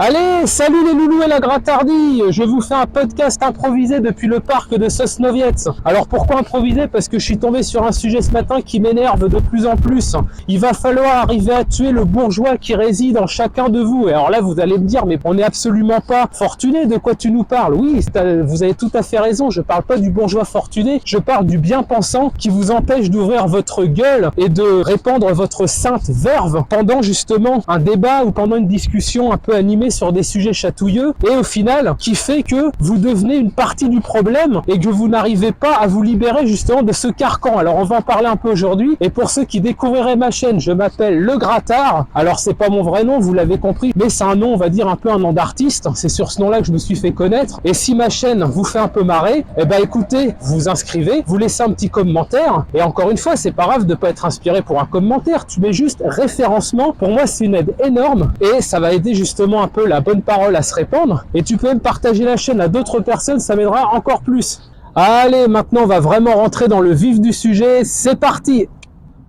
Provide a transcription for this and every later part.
Allez, salut les loulous et la gratardie. Je vous fais un podcast improvisé depuis le parc de Sosnowiec. Alors pourquoi improvisé? Parce que je suis tombé sur un sujet ce matin qui m'énerve de plus en plus. Il va falloir arriver à tuer le bourgeois qui réside en chacun de vous. Et alors là, vous allez me dire, mais on n'est absolument pas fortuné, de quoi tu nous parles? Oui, vous avez tout à fait raison, je parle pas du bourgeois fortuné, je parle du bien-pensant qui vous empêche d'ouvrir votre gueule et de répandre votre sainte verve pendant justement un débat ou pendant une discussion un peu animée sur des sujets chatouilleux, et au final qui fait que vous devenez une partie du problème et que vous n'arrivez pas à vous libérer justement de ce carcan. Alors on va en parler un peu aujourd'hui, et pour ceux qui découvriraient ma chaîne, je m'appelle Le Grattard. Alors c'est pas mon vrai nom, vous l'avez compris, mais c'est un nom, on va dire un peu un nom d'artiste, c'est sur ce nom-là que je me suis fait connaître. Et si ma chaîne vous fait un peu marrer, eh ben écoutez, vous inscrivez, vous laissez un petit commentaire, et encore une fois, c'est pas grave de pas être inspiré pour un commentaire, tu mets juste référencement. Pour moi c'est une aide énorme, et ça va aider justement un peu la bonne parole à se répandre, et tu peux même partager la chaîne à d'autres personnes, ça m'aidera encore plus. Allez, maintenant on va vraiment rentrer dans le vif du sujet, c'est parti!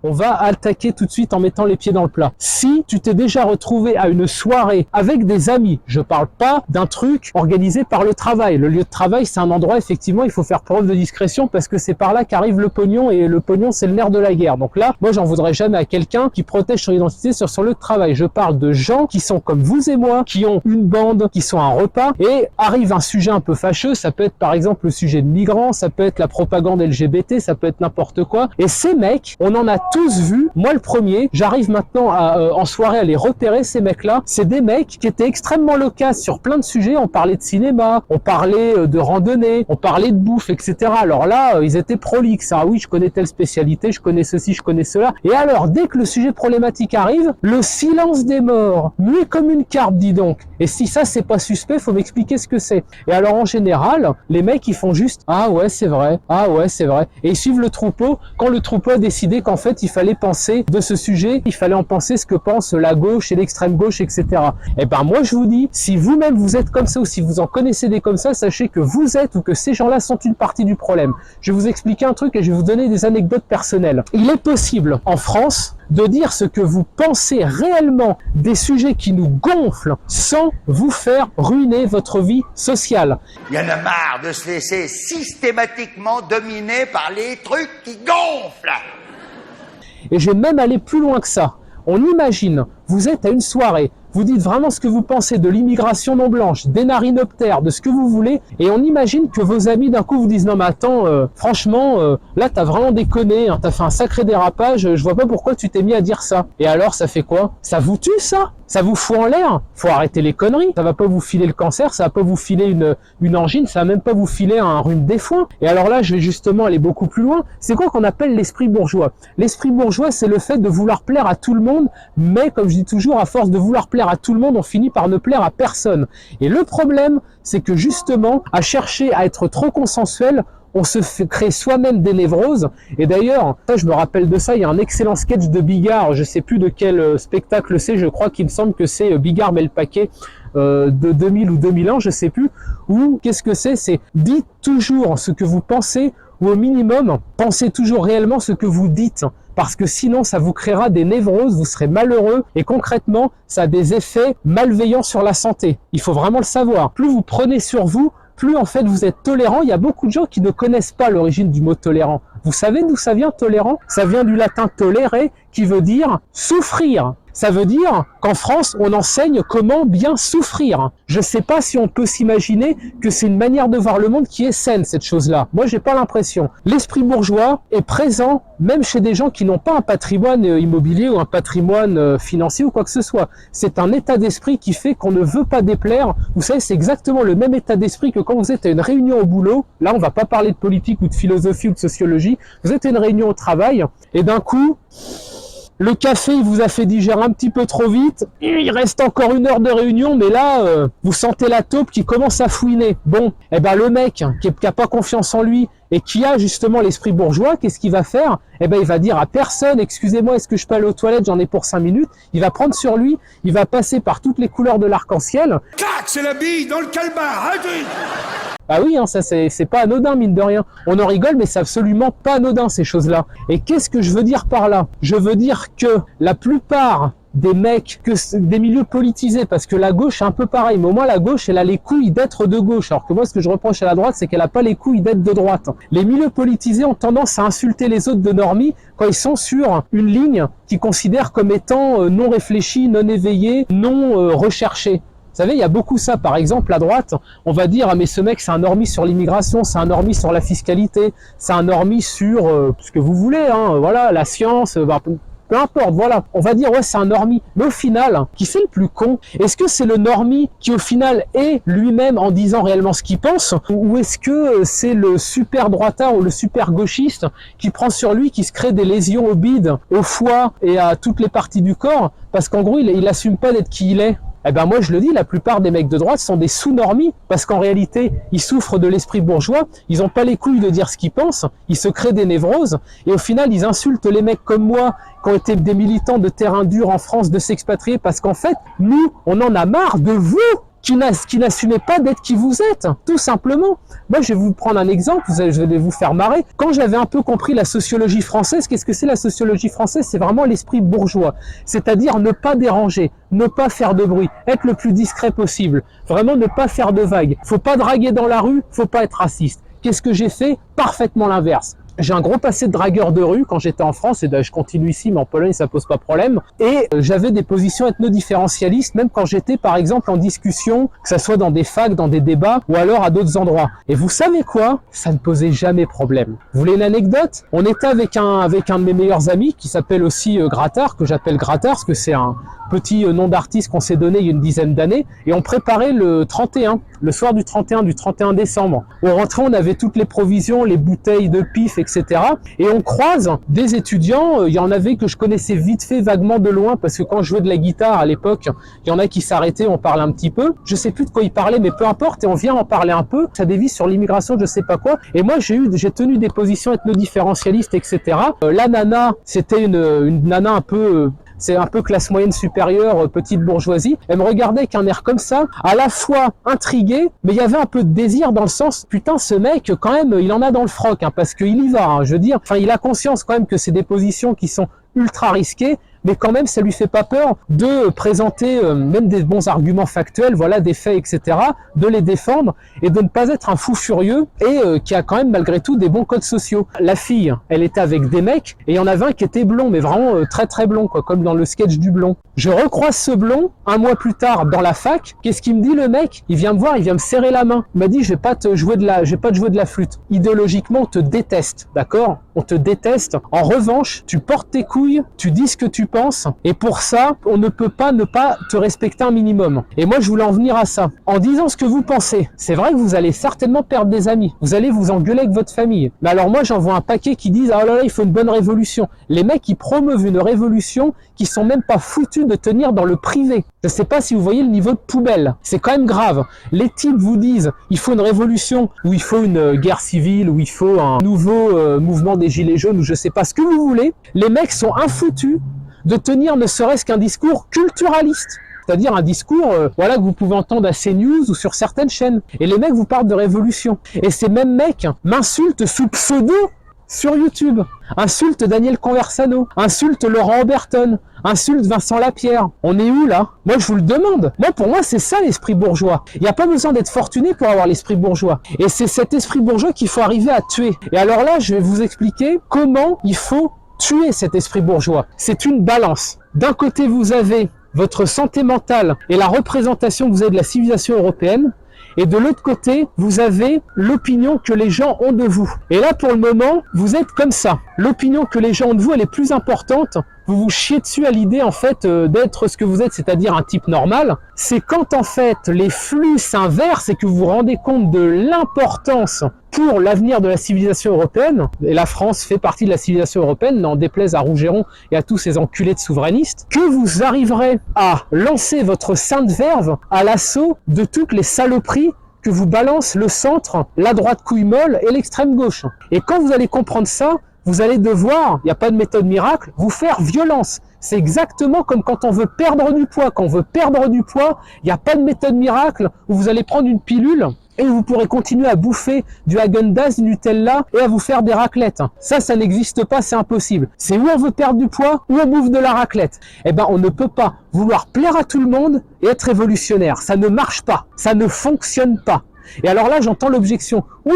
On va attaquer tout de suite en mettant les pieds dans le plat. Si tu t'es déjà retrouvé à une soirée avec des amis, je parle pas d'un truc organisé par le travail. Le lieu de travail, c'est un endroit, effectivement, il faut faire preuve de discrétion parce que c'est par là qu'arrive le pognon, et le pognon, c'est le nerf de la guerre. Donc là, moi, j'en voudrais jamais à quelqu'un qui protège son identité sur son lieu de travail. Je parle de gens qui sont comme vous et moi, qui ont une bande, qui sont à un repas, et arrive un sujet un peu fâcheux. Ça peut être, par exemple, le sujet de migrants, ça peut être la propagande LGBT, ça peut être n'importe quoi. Et ces mecs, on en a tous vu, moi le premier, j'arrive maintenant en soirée à les repérer, ces mecs-là. C'est des mecs qui étaient extrêmement loquaces sur plein de sujets. On parlait de cinéma, on parlait de randonnée, on parlait de bouffe, etc. Alors là, ils étaient prolixes. Ah oui, je connais telle spécialité, je connais ceci, je connais cela. Et alors, dès que le sujet problématique arrive, le silence des morts, muet comme une carpe, dis donc. Et si ça, c'est pas suspect, faut m'expliquer ce que c'est. Et alors, en général, les mecs, ils font juste « Ah ouais, c'est vrai. Ah ouais, c'est vrai. » Et ils suivent le troupeau quand le troupeau a décidé qu'en fait, il fallait penser de ce sujet, il fallait en penser ce que pense la gauche et l'extrême gauche, etc. Et ben moi, je vous dis, si vous-même vous êtes comme ça, ou si vous en connaissez des comme ça, sachez que vous êtes, ou que ces gens-là sont une partie du problème. Je vais vous expliquer un truc et je vais vous donner des anecdotes personnelles. Il est possible, en France, de dire ce que vous pensez réellement des sujets qui nous gonflent sans vous faire ruiner votre vie sociale. Il y en a marre de se laisser systématiquement dominer par les trucs qui gonflent. Et je vais même aller plus loin que ça. On imagine, vous êtes à une soirée, vous dites vraiment ce que vous pensez de l'immigration non blanche, des narinoptères, de ce que vous voulez, et on imagine que vos amis d'un coup vous disent « Non mais attends, franchement, là t'as vraiment déconné, hein, t'as fait un sacré dérapage, je vois pas pourquoi tu t'es mis à dire ça. » Et alors ça fait quoi? Ça vous tue ça? Ça vous fout en l'air? Faut arrêter les conneries. Ça va pas vous filer le cancer, ça va pas vous filer une angine, ça va même pas vous filer un rhume des foins. Et alors là, je vais justement aller beaucoup plus loin. C'est quoi qu'on appelle l'esprit bourgeois? L'esprit bourgeois, c'est le fait de vouloir plaire à tout le monde, mais comme je dis toujours, à force de vouloir plaire à tout le monde, on finit par ne plaire à personne. Et le problème, c'est que justement, à chercher à être trop consensuel, on se crée soi-même des névroses. Et d'ailleurs, ça, je me rappelle de ça, il y a un excellent sketch de Bigard, je sais plus de quel spectacle c'est, je crois qu'il me semble que c'est Bigard met le paquet de 2000 ou 2001, je sais plus, où qu'est-ce que c'est? C'est dites toujours ce que vous pensez, ou au minimum, pensez toujours réellement ce que vous dites. Parce que sinon, ça vous créera des névroses, vous serez malheureux, et concrètement, ça a des effets malveillants sur la santé. Il faut vraiment le savoir. Plus vous prenez sur vous, plus en fait vous êtes tolérant. Il y a beaucoup de gens qui ne connaissent pas l'origine du mot tolérant. Vous savez d'où ça vient, tolérant? Ça vient du latin tolere, qui veut dire souffrir. Ça veut dire qu'en France, on enseigne comment bien souffrir. Je ne sais pas si on peut s'imaginer que c'est une manière de voir le monde qui est saine, cette chose-là. Moi, j'ai pas l'impression. L'esprit bourgeois est présent même chez des gens qui n'ont pas un patrimoine immobilier ou un patrimoine financier ou quoi que ce soit. C'est un état d'esprit qui fait qu'on ne veut pas déplaire. Vous savez, c'est exactement le même état d'esprit que quand vous êtes à une réunion au boulot. Là, on va pas parler de politique ou de philosophie ou de sociologie. Vous êtes à une réunion au travail et d'un coup, le café, il vous a fait digérer un petit peu trop vite. Il reste encore 1 heure de réunion, mais là, vous sentez la taupe qui commence à fouiner. Bon, eh ben le mec qui a pas confiance en lui et qui a justement l'esprit bourgeois, qu'est-ce qu'il va faire? Eh ben il va dire à personne, excusez-moi, est-ce que je peux aller aux toilettes? J'en ai pour 5 minutes. Il va prendre sur lui, il va passer par toutes les couleurs de l'arc-en-ciel. Clac, c'est la bille dans le calbar. Ah oui, hein, ça c'est pas anodin, mine de rien. On en rigole, mais c'est absolument pas anodin, ces choses-là. Et qu'est-ce que je veux dire par là? Je veux dire que la plupart des mecs, des milieux politisés, parce que la gauche est un peu pareil, mais au moins la gauche, elle a les couilles d'être de gauche, alors que moi, ce que je reproche à la droite, c'est qu'elle a pas les couilles d'être de droite. Les milieux politisés ont tendance à insulter les autres de normies quand ils sont sur une ligne qu'ils considèrent comme étant non réfléchie, non éveillée, non recherchée. Vous savez, il y a beaucoup ça. Par exemple, à droite, on va dire, ah mais ce mec, c'est un normie sur l'immigration, c'est un normie sur la fiscalité, c'est un normie sur ce que vous voulez, hein, voilà, la science, peu importe, voilà. On va dire, ouais, c'est un normie. Mais au final, qui c'est le plus con? Est-ce que c'est le normie qui, au final, est lui-même en disant réellement ce qu'il pense? Ou est-ce que c'est le super droitard ou le super gauchiste qui prend sur lui, qui se crée des lésions au bide, au foie et à toutes les parties du corps? Parce qu'en gros, il assume pas d'être qui il est. Eh ben moi je le dis, la plupart des mecs de droite sont des sous-normies, parce qu'en réalité, ils souffrent de l'esprit bourgeois, ils ont pas les couilles de dire ce qu'ils pensent, ils se créent des névroses, et au final, ils insultent les mecs comme moi, qui ont été des militants de terrain dur en France, de s'expatrier, parce qu'en fait, nous, on en a marre de vous, qui n'assumez pas d'être qui vous êtes, tout simplement. Moi, je vais vous prendre un exemple, je vais vous faire marrer. Quand j'avais un peu compris la sociologie française, qu'est-ce que c'est la sociologie française? C'est vraiment l'esprit bourgeois, c'est-à-dire ne pas déranger, ne pas faire de bruit, être le plus discret possible, vraiment ne pas faire de vagues. Faut pas draguer dans la rue, faut pas être raciste. Qu'est-ce que j'ai fait? Parfaitement l'inverse. J'ai un gros passé de dragueur de rue quand j'étais en France, et je continue ici, mais en Pologne ça pose pas problème. Et j'avais des positions ethno-différentialistes, même quand j'étais par exemple en discussion, que ça soit dans des facs, dans des débats, ou alors à d'autres endroits. Et vous savez quoi? Ça ne posait jamais problème. Vous voulez une anecdote? On était avec un de mes meilleurs amis, qui s'appelle aussi Grattard, que j'appelle Grattard, parce que c'est un petit nom d'artiste qu'on s'est donné il y a une dizaine d'années, et on préparait le 31, le soir du 31 décembre. Au rentrant, on avait toutes les provisions, les bouteilles de pif, etc. Et on croise des étudiants, il y en avait que je connaissais vite fait, vaguement de loin, parce que quand je jouais de la guitare à l'époque, il y en a qui s'arrêtaient, on parlait un petit peu. Je sais plus de quoi ils parlaient, mais peu importe, et on vient en parler un peu. Ça dévie sur l'immigration, je sais pas quoi. Et moi, j'ai tenu des positions ethno-différentialistes, etc. La nana, c'était une nana un peu... c'est un peu classe moyenne supérieure, petite bourgeoisie. Elle me regardait avec un air comme ça, à la fois intriguée, mais il y avait un peu de désir dans le sens, putain, ce mec, quand même, il en a dans le froc, hein, parce qu'il y va, hein, je veux dire. Enfin, il a conscience quand même que c'est des positions qui sont ultra risquées, mais quand même, ça lui fait pas peur de présenter même des bons arguments factuels, voilà, des faits, etc., de les défendre et de ne pas être un fou furieux et qui a quand même malgré tout des bons codes sociaux. La fille, elle était avec des mecs et il y en avait un qui était blond, mais vraiment très très blond, quoi, comme dans le sketch du blond. Je recroise ce blond un mois plus tard dans la fac. Qu'est-ce qu'il me dit le mec? Il vient me voir, il vient me serrer la main. Il m'a dit, je vais pas te jouer de la flûte. Idéologiquement, on te déteste, d'accord? On te déteste. En revanche, tu portes tes couilles, tu dis ce que tu penses, et pour ça, on ne peut pas ne pas te respecter un minimum. Et moi, je voulais en venir à ça. En disant ce que vous pensez, c'est vrai que vous allez certainement perdre des amis. Vous allez vous engueuler avec votre famille. Mais alors moi, j'en vois un paquet qui disent, ah là là, il faut une bonne révolution. Les mecs qui promeuvent une révolution qui sont même pas foutus de tenir dans le privé. Je sais pas si vous voyez le niveau de poubelle. C'est quand même grave. Les types vous disent, il faut une révolution, ou il faut une guerre civile, ou il faut un nouveau mouvement des gilets jaunes, ou je sais pas ce que vous voulez. Les mecs sont infoutus de tenir ne serait-ce qu'un discours culturaliste. C'est-à-dire un discours voilà, que vous pouvez entendre à CNews ou sur certaines chaînes. Et les mecs vous parlent de révolution. Et ces mêmes mecs m'insultent sous pseudo sur YouTube. Insulte Daniel Conversano, insulte Laurent Oberton, insulte Vincent Lapierre. On est où là? Moi je vous le demande. Moi pour moi c'est ça l'esprit bourgeois. Il n'y a pas besoin d'être fortuné pour avoir l'esprit bourgeois. Et c'est cet esprit bourgeois qu'il faut arriver à tuer. Et alors là je vais vous expliquer comment il faut tuer cet esprit bourgeois. C'est une balance. D'un côté vous avez votre santé mentale et la représentation que vous avez de la civilisation européenne. Et de l'autre côté, vous avez l'opinion que les gens ont de vous. Et là, pour le moment, vous êtes comme ça. L'opinion que les gens ont de vous, elle est plus importante. Vous vous chiez dessus à l'idée, en fait, d'être ce que vous êtes, c'est-à-dire un type normal. C'est quand, en fait, les flux s'inversent et que vous vous rendez compte de l'importance pour l'avenir de la civilisation européenne, et la France fait partie de la civilisation européenne, n'en déplaise à Rougeron et à tous ces enculés de souverainistes, que vous arriverez à lancer votre sainte verve à l'assaut de toutes les saloperies que vous balance le centre, la droite couille molle et l'extrême gauche. Et quand vous allez comprendre ça, vous allez devoir, il n'y a pas de méthode miracle, vous faire violence. C'est exactement comme quand on veut perdre du poids. Quand on veut perdre du poids, il n'y a pas de méthode miracle où vous allez prendre une pilule et vous pourrez continuer à bouffer du Häagen-Dazs, du Nutella et à vous faire des raclettes. Ça n'existe pas, c'est impossible. C'est où on veut perdre du poids, ou on bouffe de la raclette. Eh ben, on ne peut pas vouloir plaire à tout le monde et être révolutionnaire. Ça ne marche pas, ça ne fonctionne pas. Et alors là, j'entends l'objection. Oui,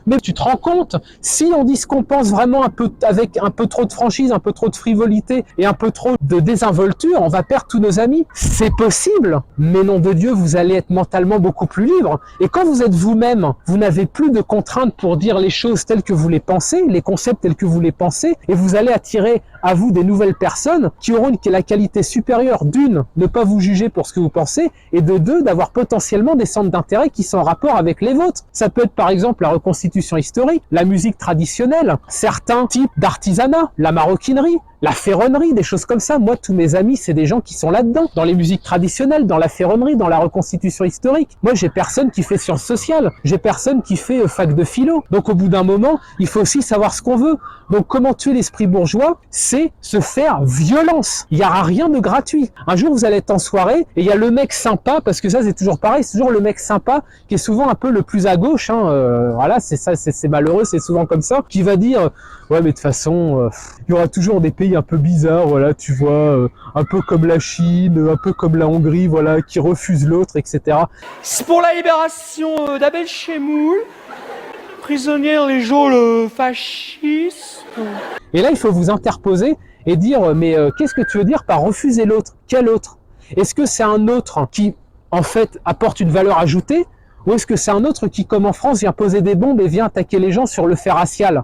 mais tu te rends compte, si on dit ce qu'on pense vraiment avec un peu trop de franchise, un peu trop de frivolité et un peu trop de désinvolture, on va perdre tous nos amis. C'est possible, mais nom de Dieu, vous allez être mentalement beaucoup plus libre. Et quand vous êtes vous-même, vous n'avez plus de contraintes pour dire les choses telles que vous les pensez, les concepts tels que vous les pensez, et vous allez attirer à vous des nouvelles personnes qui auront la qualité supérieure d'une, ne pas vous juger pour ce que vous pensez, et de deux, d'avoir potentiellement des centres d'intérêt qui sont en rapport avec les vôtres. Ça peut être par exemple la reconstitution historique, la musique traditionnelle, certains types d'artisanat, la maroquinerie, la ferronnerie, des choses comme ça. Moi, tous mes amis, c'est des gens qui sont là-dedans, dans les musiques traditionnelles, dans la ferronnerie, dans la reconstitution historique. Moi, j'ai personne qui fait sciences sociales, j'ai personne qui fait fac de philo. Donc, au bout d'un moment, il faut aussi savoir ce qu'on veut. Donc, comment tuer l'esprit bourgeois? C'est se faire violence. Il n'y aura rien de gratuit. Un jour, vous allez être en soirée et il y a le mec sympa, parce que ça, c'est toujours pareil, c'est toujours le mec sympa qui est souvent un peu le plus à gauche. Voilà, c'est ça, c'est malheureux, c'est souvent comme ça, qui va dire ouais, mais de toute façon, il y aura toujours des pays un peu bizarres, voilà, tu vois, un peu comme la Chine, un peu comme la Hongrie, voilà, qui refusent l'autre, etc. C'est pour la libération d'Abel Chemoul, prisonnière les geôles fascistes. Et là, il faut vous interposer et dire, mais qu'est-ce que tu veux dire par refuser l'autre? Quel autre? Est-ce que c'est un autre qui, en fait, apporte une valeur ajoutée? Ou est-ce que c'est un autre qui, comme en France, vient poser des bombes et vient attaquer les gens sur le fait racial?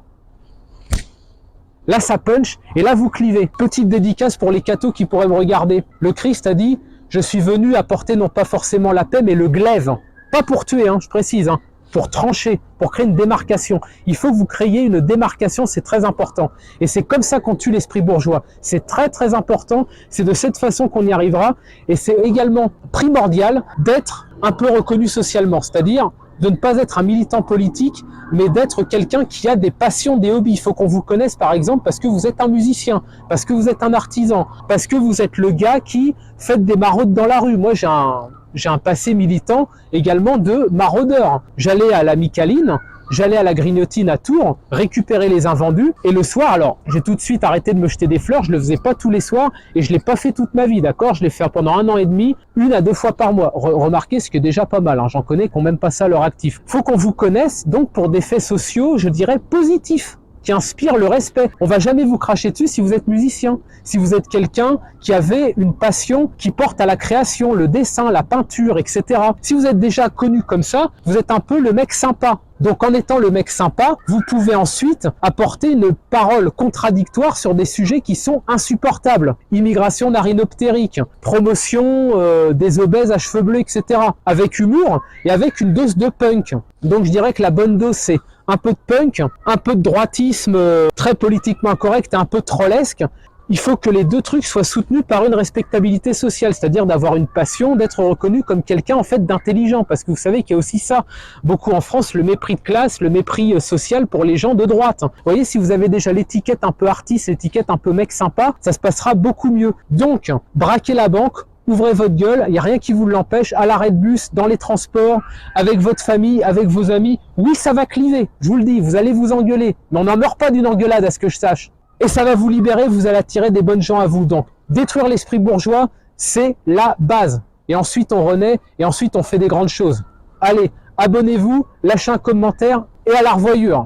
Là, ça punch, et là, vous clivez. Petite dédicace pour les cathos qui pourraient me regarder. Le Christ a dit, je suis venu apporter non pas forcément la paix, mais le glaive. Pas pour tuer, je précise, pour trancher, pour créer une démarcation. Il faut que vous créiez une démarcation, c'est très important. Et c'est comme ça qu'on tue l'esprit bourgeois. C'est très très important, c'est de cette façon qu'on y arrivera. Et c'est également primordial d'être un peu reconnu socialement, c'est-à-dire de ne pas être un militant politique, mais d'être quelqu'un qui a des passions, des hobbies. Il faut qu'on vous connaisse, par exemple, parce que vous êtes un musicien, parce que vous êtes un artisan, parce que vous êtes le gars qui fait des maraudes dans la rue. Moi, j'ai un passé militant également de maraudeur. J'allais à la Micaline, j'allais à la Grignotine à Tours, récupérer les invendus, et le soir, alors, j'ai tout de suite arrêté de me jeter des fleurs, je le faisais pas tous les soirs, et je l'ai pas fait toute ma vie, d'accord? Je l'ai fait pendant 1 an et demi, 1 à 2 fois par mois. Remarquez, ce qui est déjà pas mal, j'en connais qui n'ont même pas ça à leur actif. Faut qu'on vous connaisse, donc pour des faits sociaux, je dirais positifs, qui inspire le respect. On va jamais vous cracher dessus si vous êtes musicien, si vous êtes quelqu'un qui avait une passion qui porte à la création, le dessin, la peinture, etc. Si vous êtes déjà connu comme ça, vous êtes un peu le mec sympa. Donc en étant le mec sympa, vous pouvez ensuite apporter une parole contradictoire sur des sujets qui sont insupportables. Immigration narinoptérique, promotion des obèses à cheveux bleus, etc. Avec humour et avec une dose de punk. Donc je dirais que la bonne dose, c'est un peu de punk, un peu de droitisme très politiquement correct et un peu trollesque. Il faut que les deux trucs soient soutenus par une respectabilité sociale, c'est-à-dire d'avoir une passion, d'être reconnu comme quelqu'un en fait d'intelligent, parce que vous savez qu'il y a aussi ça, beaucoup en France, le mépris de classe, le mépris social pour les gens de droite. Vous voyez, si vous avez déjà l'étiquette un peu artiste, l'étiquette un peu mec sympa, ça se passera beaucoup mieux. Donc, braquez la banque, ouvrez votre gueule, il n'y a rien qui vous l'empêche, à l'arrêt de bus, dans les transports, avec votre famille, avec vos amis. Oui, ça va cliver, je vous le dis, vous allez vous engueuler, mais on n'en meurt pas d'une engueulade à ce que je sache. Et ça va vous libérer, vous allez attirer des bonnes gens à vous. Donc, détruire l'esprit bourgeois, c'est la base. Et ensuite, on renaît, et ensuite, on fait des grandes choses. Allez, abonnez-vous, lâchez un commentaire, et à la revoyure.